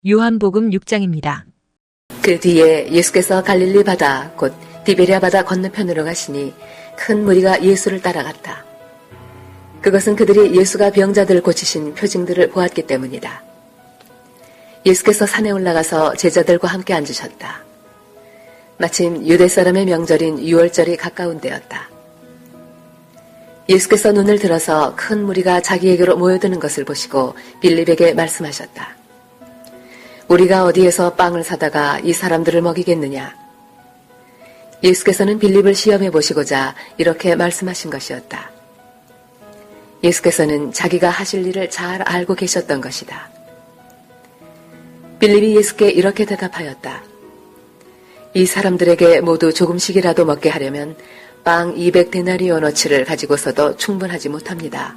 요한복음 6장입니다. 그 뒤에 예수께서 갈릴리 바다 곧 디베랴 바다 건너편으로 가시니 큰 무리가 예수를 따라갔다. 그것은 그들이 예수가 병자들을 고치신 표징들을 보았기 때문이다. 예수께서 산에 올라가서 제자들과 함께 앉으셨다. 마침 유대 사람의 명절인 유월절이 가까운 때였다. 예수께서 눈을 들어서 큰 무리가 자기에게로 모여드는 것을 보시고 빌립에게 말씀하셨다. 우리가 어디에서 빵을 사다가 이 사람들을 먹이겠느냐? 예수께서는 빌립을 시험해 보시고자 이렇게 말씀하신 것이었다. 예수께서는 자기가 하실 일을 잘 알고 계셨던 것이다. 빌립이 예수께 이렇게 대답하였다. 이 사람들에게 모두 조금씩이라도 먹게 하려면 빵 200데나리오너치를 가지고서도 충분하지 못합니다.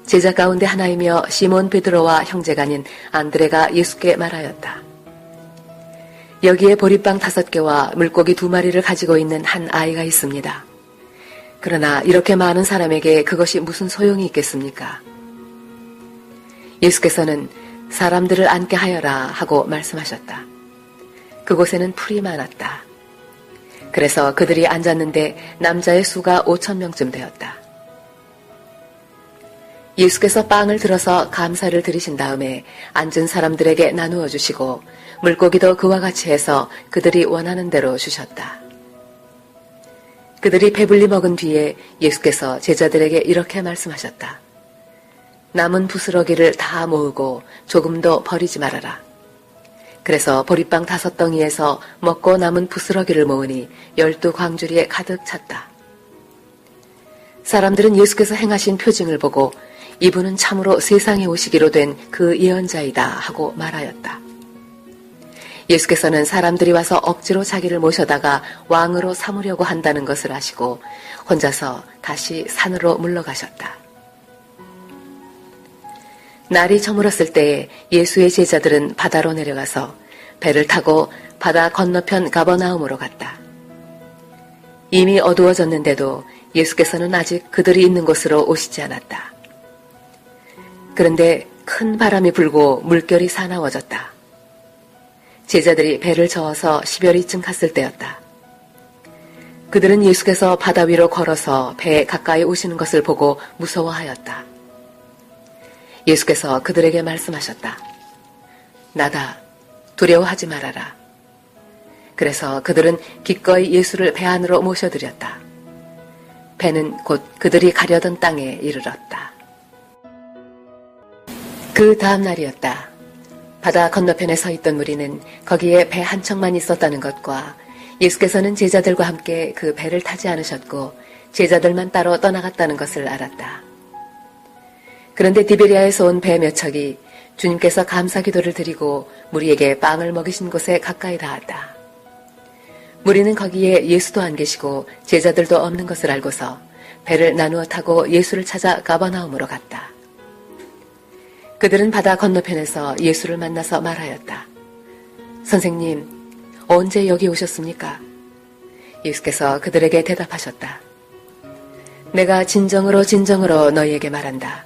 제자 가운데 하나이며 시몬 베드로와 형제가 아닌 안드레가 예수께 말하였다. 여기에 보리빵 5개와 물고기 2마리를 가지고 있는 한 아이가 있습니다. 그러나 이렇게 많은 사람에게 그것이 무슨 소용이 있겠습니까? 예수께서는 사람들을 앉게 하여라 하고 말씀하셨다. 그곳에는 풀이 많았다. 그래서 그들이 앉았는데 남자의 수가 5,000명쯤 되었다. 예수께서 빵을 들어서 감사를 드리신 다음에 앉은 사람들에게 나누어 주시고 물고기도 그와 같이 해서 그들이 원하는 대로 주셨다. 그들이 배불리 먹은 뒤에 예수께서 제자들에게 이렇게 말씀하셨다. 남은 부스러기를 다 모으고 조금도 버리지 말아라. 그래서 보리빵 5덩이에서 먹고 남은 부스러기를 모으니 12광주리에 가득 찼다. 사람들은 예수께서 행하신 표징을 보고 이분은 참으로 세상에 오시기로 된 그 예언자이다 하고 말하였다. 예수께서는 사람들이 와서 억지로 자기를 모셔다가 왕으로 삼으려고 한다는 것을 아시고 혼자서 다시 산으로 물러가셨다. 날이 저물었을 때에 예수의 제자들은 바다로 내려가서 배를 타고 바다 건너편 가버나움으로 갔다. 이미 어두워졌는데도 예수께서는 아직 그들이 있는 곳으로 오시지 않았다. 그런데 큰 바람이 불고 물결이 사나워졌다. 제자들이 배를 저어서 10여리쯤 갔을 때였다. 그들은 예수께서 바다 위로 걸어서 배에 가까이 오시는 것을 보고 무서워하였다. 예수께서 그들에게 말씀하셨다. 나다. 두려워하지 말아라. 그래서 그들은 기꺼이 예수를 배 안으로 모셔들였다. 배는 곧 그들이 가려던 땅에 이르렀다. 그 다음 날이었다. 바다 건너편에 서 있던 무리는 거기에 배 한 척만 있었다는 것과 예수께서는 제자들과 함께 그 배를 타지 않으셨고 제자들만 따로 떠나갔다는 것을 알았다. 그런데 디베리아에서 온 배 몇 척이 주님께서 감사 기도를 드리고 무리에게 빵을 먹이신 곳에 가까이 닿았다. 무리는 거기에 예수도 안 계시고 제자들도 없는 것을 알고서 배를 나누어 타고 예수를 찾아 가버나움으로 갔다. 그들은 바다 건너편에서 예수를 만나서 말하였다. 선생님, 언제 여기 오셨습니까? 예수께서 그들에게 대답하셨다. 내가 진정으로 너희에게 말한다.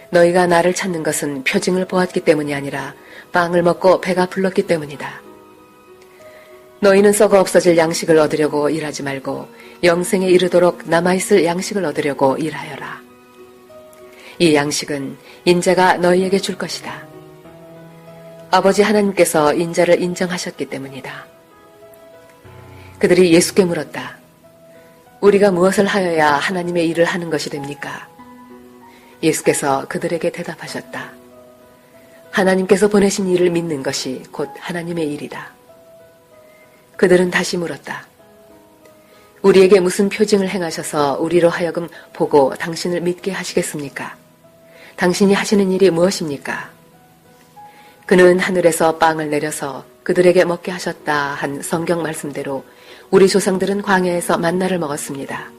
너희가 나를 찾는 것은 표징을 보았기 때문이 아니라 빵을 먹고 배가 불렀기 때문이다. 너희는 썩어 없어질 양식을 얻으려고 일하지 말고 영생에 이르도록 남아있을 양식을 얻으려고 일하여라. 이 양식은 인자가 너희에게 줄 것이다. 아버지 하나님께서 인자를 인정하셨기 때문이다. 그들이 예수께 물었다. 우리가 무엇을 하여야 하나님의 일을 하는 것이 됩니까? 예수께서 그들에게 대답하셨다. 하나님께서 보내신 일을 믿는 것이 곧 하나님의 일이다. 그들은 다시 물었다. 우리에게 무슨 표징을 행하셔서 우리로 하여금 보고 당신을 믿게 하시겠습니까? 당신이 하시는 일이 무엇입니까? 그는 하늘에서 빵을 내려서 그들에게 먹게 하셨다 한 성경 말씀대로 우리 조상들은 광야에서 만나를 먹었습니다.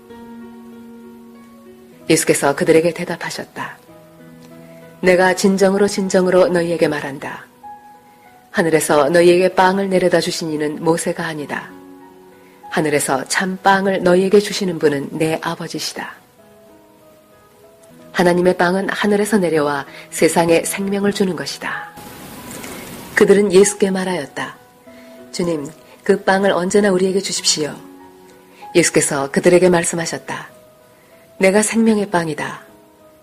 예수께서 그들에게 대답하셨다. 내가 진정으로 너희에게 말한다. 하늘에서 너희에게 빵을 내려다 주신 이는 모세가 아니다. 하늘에서 참 빵을 너희에게 주시는 분은 내 아버지시다. 하나님의 빵은 하늘에서 내려와 세상에 생명을 주는 것이다. 그들은 예수께 말하였다. 주님, 그 빵을 언제나 우리에게 주십시오. 예수께서 그들에게 말씀하셨다. 내가 생명의 빵이다.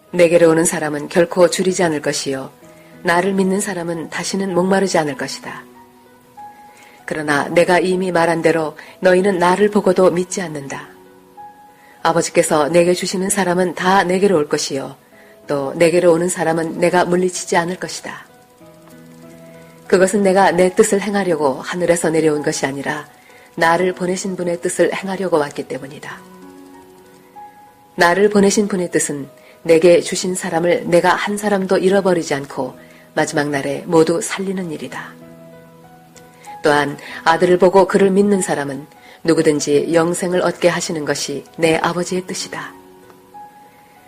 내게로 오는 사람은 결코 줄이지 않을 것이요. 나를 믿는 사람은 다시는 목마르지 않을 것이다. 그러나 내가 이미 말한 대로 너희는 나를 보고도 믿지 않는다. 아버지께서 내게 주시는 사람은 다 내게로 올 것이요. 또 내게로 오는 사람은 내가 물리치지 않을 것이다. 그것은 내가 내 뜻을 행하려고 하늘에서 내려온 것이 아니라 나를 보내신 분의 뜻을 행하려고 왔기 때문이다. 나를 보내신 분의 뜻은 내게 주신 사람을 내가 한 사람도 잃어버리지 않고 마지막 날에 모두 살리는 일이다. 또한 아들을 보고 그를 믿는 사람은 누구든지 영생을 얻게 하시는 것이 내 아버지의 뜻이다.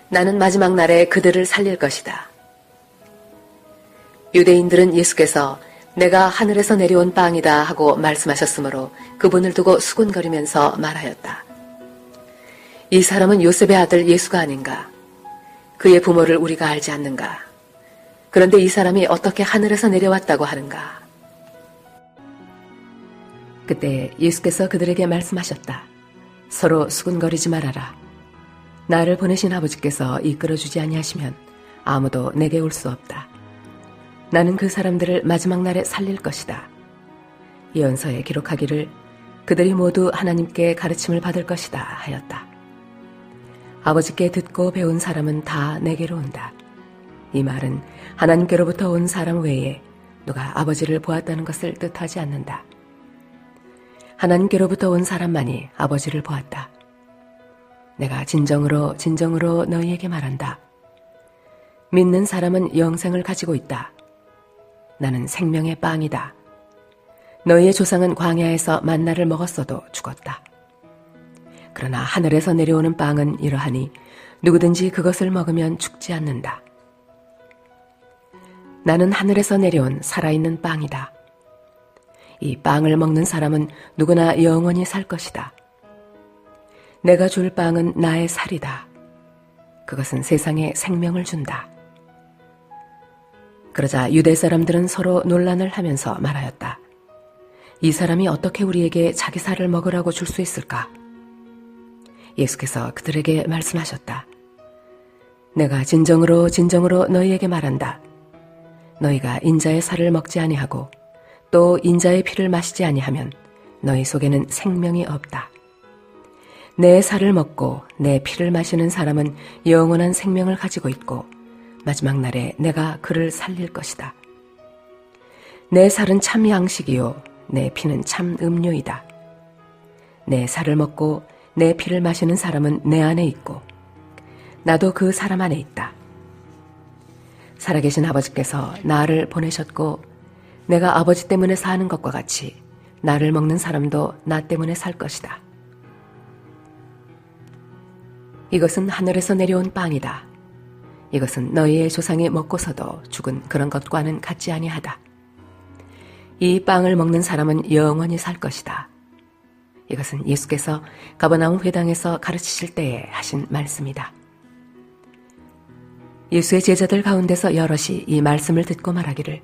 나는 마지막 날에 그들을 살릴 것이다. 유대인들은 예수께서 내가 하늘에서 내려온 빵이다 하고 말씀하셨으므로 그분을 두고 수군거리면서 말하였다. 이 사람은 요셉의 아들 예수가 아닌가? 그의 부모를 우리가 알지 않는가? 그런데 이 사람이 어떻게 하늘에서 내려왔다고 하는가? 그때 예수께서 그들에게 말씀하셨다. 서로 수군거리지 말아라. 나를 보내신 아버지께서 이끌어주지 아니하시면 아무도 내게 올 수 없다. 나는 그 사람들을 마지막 날에 살릴 것이다. 예언서에 기록하기를 그들이 모두 하나님께 가르침을 받을 것이다 하였다. 아버지께 듣고 배운 사람은 다 내게로 온다. 이 말은 하나님께로부터 온 사람 외에 누가 아버지를 보았다는 것을 뜻하지 않는다. 하나님께로부터 온 사람만이 아버지를 보았다. 내가 진정으로 진정으로 너희에게 말한다. 믿는 사람은 영생을 가지고 있다. 나는 생명의 빵이다. 너희의 조상은 광야에서 만나를 먹었어도 죽었다. 그러나 하늘에서 내려오는 빵은 이러하니 누구든지 그것을 먹으면 죽지 않는다. 나는 하늘에서 내려온 살아있는 빵이다. 이 빵을 먹는 사람은 누구나 영원히 살 것이다. 내가 줄 빵은 나의 살이다. 그것은 세상에 생명을 준다. 그러자 유대 사람들은 서로 논란을 하면서 말하였다. 이 사람이 어떻게 우리에게 자기 살을 먹으라고 줄 수 있을까? 예수께서 그들에게 말씀하셨다. 내가 진정으로 진정으로 너희에게 말한다. 너희가 인자의 살을 먹지 아니하고 또 인자의 피를 마시지 아니하면 너희 속에는 생명이 없다. 내 살을 먹고 내 피를 마시는 사람은 영원한 생명을 가지고 있고 마지막 날에 내가 그를 살릴 것이다. 내 살은 참 양식이요 내 피는 참 음료이다. 내 살을 먹고 내 피를 마시는 사람은 내 안에 있고 나도 그 사람 안에 있다. 살아계신 아버지께서 나를 보내셨고 내가 아버지 때문에 사는 것과 같이 나를 먹는 사람도 나 때문에 살 것이다. 이것은 하늘에서 내려온 빵이다. 이것은 너희의 조상이 먹고서도 죽은 그런 것과는 같지 아니하다. 이 빵을 먹는 사람은 영원히 살 것이다. 이것은 예수께서 가버나움 회당에서 가르치실 때에 하신 말씀이다. 예수의 제자들 가운데서 여럿이 이 말씀을 듣고 말하기를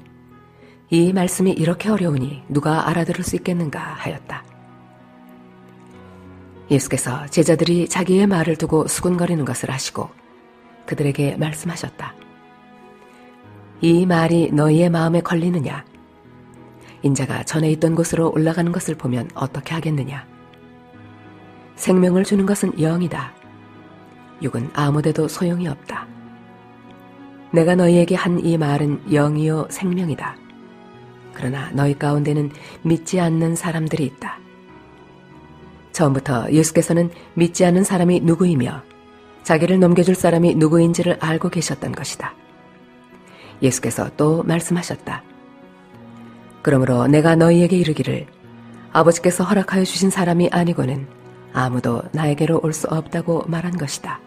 이 말씀이 이렇게 어려우니 누가 알아들을 수 있겠는가 하였다. 예수께서 제자들이 자기의 말을 두고 수군거리는 것을 아시고 그들에게 말씀하셨다. 이 말이 너희의 마음에 걸리느냐? 인자가 전에 있던 곳으로 올라가는 것을 보면 어떻게 하겠느냐? 생명을 주는 것은 영이다. 육은 아무데도 소용이 없다. 내가 너희에게 한 이 말은 영이요 생명이다. 그러나 너희 가운데는 믿지 않는 사람들이 있다. 처음부터 예수께서는 믿지 않는 사람이 누구이며 자기를 넘겨줄 사람이 누구인지를 알고 계셨던 것이다. 예수께서 또 말씀하셨다. 그러므로 내가 너희에게 이르기를 아버지께서 허락하여 주신 사람이 아니고는 아무도 나에게로 올 수 없다고 말한 것이다.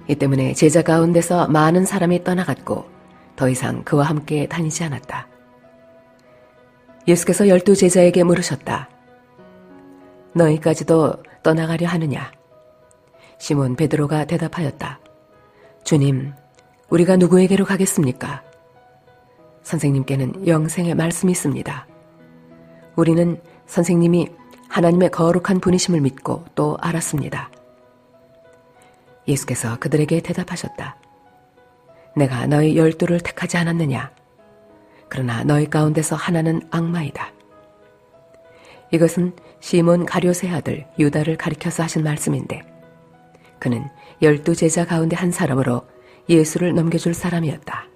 이 때문에 제자 가운데서 많은 사람이 떠나갔고 더 이상 그와 함께 다니지 않았다. 예수께서 12 제자에게 물으셨다. 너희까지도 떠나가려 하느냐? 시몬 베드로가 대답하였다. 주님, 우리가 누구에게로 가겠습니까? 선생님께는 영생의 말씀이 있습니다. 우리는 선생님이 하나님의 거룩한 분이심을 믿고 또 알았습니다. 예수께서 그들에게 대답하셨다. 내가 너희 12를 택하지 않았느냐? 그러나 너희 가운데서 하나는 악마이다. 이것은 시몬 가룟의 아들 유다를 가리켜서 하신 말씀인데 그는 12 제자 가운데 한 사람으로 예수를 넘겨줄 사람이었다.